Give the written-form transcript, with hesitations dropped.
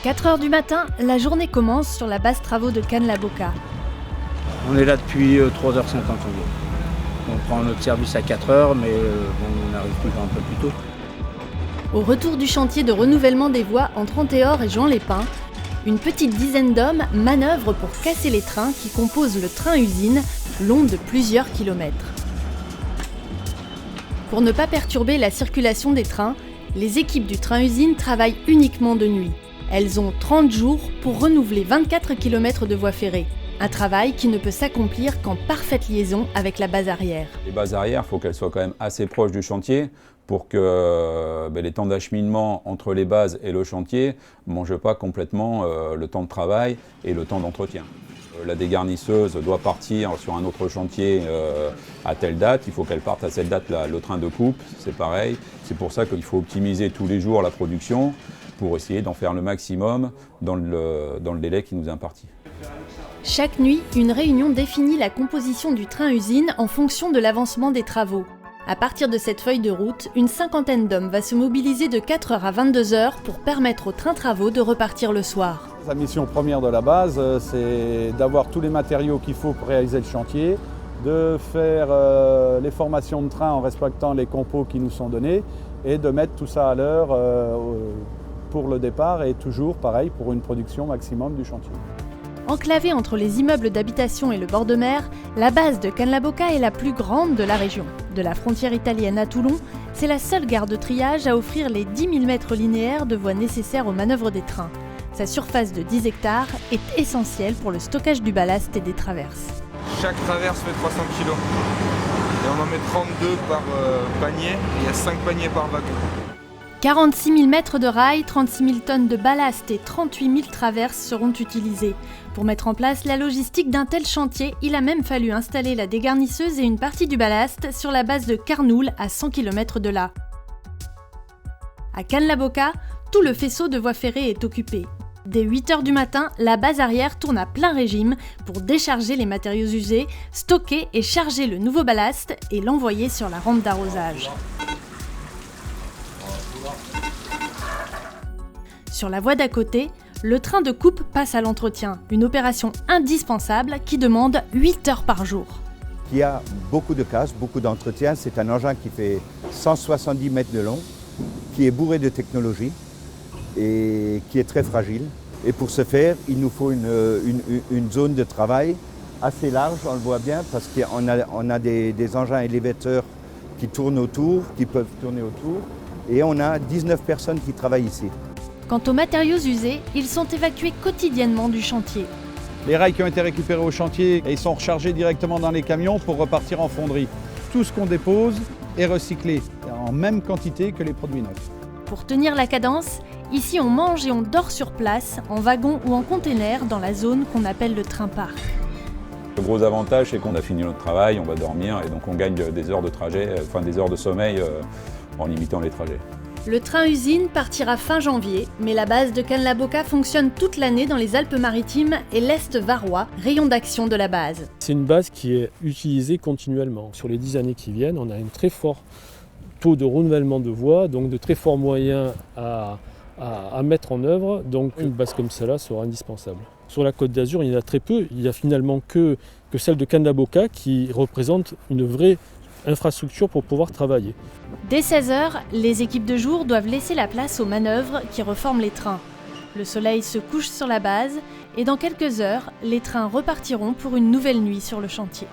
4 heures du matin, la journée commence sur la base travaux de Cannes-la-Boca. On est là depuis 3h50 environ. On prend notre service à 4h, mais on arrive toujours un peu plus tôt. Au retour du chantier de renouvellement des voies entre Antéor et Jean Lépin, une petite dizaine d'hommes manœuvrent pour casser les trains qui composent le train-usine, long de plusieurs kilomètres. Pour ne pas perturber la circulation des trains, les équipes du train-usine travaillent uniquement de nuit. Elles ont 30 jours pour renouveler 24 km de voies ferrées. Un travail qui ne peut s'accomplir qu'en parfaite liaison avec la base arrière. Les bases arrière, il faut qu'elles soient quand même assez proches du chantier pour que les temps d'acheminement entre les bases et le chantier ne mangent pas complètement le temps de travail et le temps d'entretien. La dégarnisseuse doit partir sur un autre chantier à telle date, il faut qu'elle parte à cette date-là. Le train de coupe, c'est pareil. C'est pour ça qu'il faut optimiser tous les jours la production pour essayer d'en faire le maximum dans le délai qui nous est imparti. Chaque nuit, une réunion définit la composition du train-usine en fonction de l'avancement des travaux. À partir de cette feuille de route, une cinquantaine d'hommes va se mobiliser de 4h à 22h pour permettre aux trains-travaux de repartir le soir. La mission première de la base, c'est d'avoir tous les matériaux qu'il faut pour réaliser le chantier, de faire les formations de train en respectant les compos qui nous sont donnés et de mettre tout ça à l'heure pour le départ et toujours pareil pour une production maximum du chantier. Enclavée entre les immeubles d'habitation et le bord de mer, la base de Cannes-la-Boca est la plus grande de la région. De la frontière italienne à Toulon, c'est la seule gare de triage à offrir les 10 000 mètres linéaires de voies nécessaires aux manœuvres des trains. Sa surface de 10 hectares est essentielle pour le stockage du ballast et des traverses. Chaque traverse fait 300 kg. Et on en met 32 par panier, et il y a 5 paniers par wagon. 46 000 mètres de rails, 36 000 tonnes de ballast et 38 000 traverses seront utilisées. Pour mettre en place la logistique d'un tel chantier, il a même fallu installer la dégarnisseuse et une partie du ballast sur la base de Carnoul, à 100 km de là. À Cannes-la-Boca, tout le faisceau de voies ferrées est occupé. Dès 8 h du matin, la base arrière tourne à plein régime pour décharger les matériaux usés, stocker et charger le nouveau ballast et l'envoyer sur la rampe d'arrosage. Sur la voie d'à côté, le train de coupe passe à l'entretien, une opération indispensable qui demande 8 heures par jour. Il y a beaucoup de casse, beaucoup d'entretien. C'est un engin qui fait 170 mètres de long, qui est bourré de technologie et qui est très fragile. Et pour ce faire, il nous faut une zone de travail assez large, on le voit bien, parce qu'on a des engins élévateurs qui tournent autour, qui peuvent tourner autour, et on a 19 personnes qui travaillent ici. Quant aux matériaux usés, ils sont évacués quotidiennement du chantier. Les rails qui ont été récupérés au chantier, ils sont rechargés directement dans les camions pour repartir en fonderie. Tout ce qu'on dépose est recyclé en même quantité que les produits neufs. Pour tenir la cadence, ici on mange et on dort sur place, en wagon ou en container dans la zone qu'on appelle le train-parc. Le gros avantage, c'est qu'on a fini notre travail, on va dormir et donc on gagne des heures de trajet, des heures de sommeil en limitant les trajets. Le train-usine partira fin janvier, mais la base de Cannes-la-Boca fonctionne toute l'année dans les Alpes-Maritimes et l'Est varois, rayon d'action de la base. C'est une base qui est utilisée continuellement. Sur les 10 années qui viennent, on a un très fort taux de renouvellement de voies, donc de très forts moyens à mettre en œuvre. Donc une base comme celle-là sera indispensable. Sur la Côte d'Azur, il y en a très peu. Il n'y a finalement que celle de Cannes-la-Boca qui représente une vraie infrastructure pour pouvoir travailler. Dès 16 h, les équipes de jour doivent laisser la place aux manœuvres qui reforment les trains. Le soleil se couche sur la base et dans quelques heures, les trains repartiront pour une nouvelle nuit sur le chantier.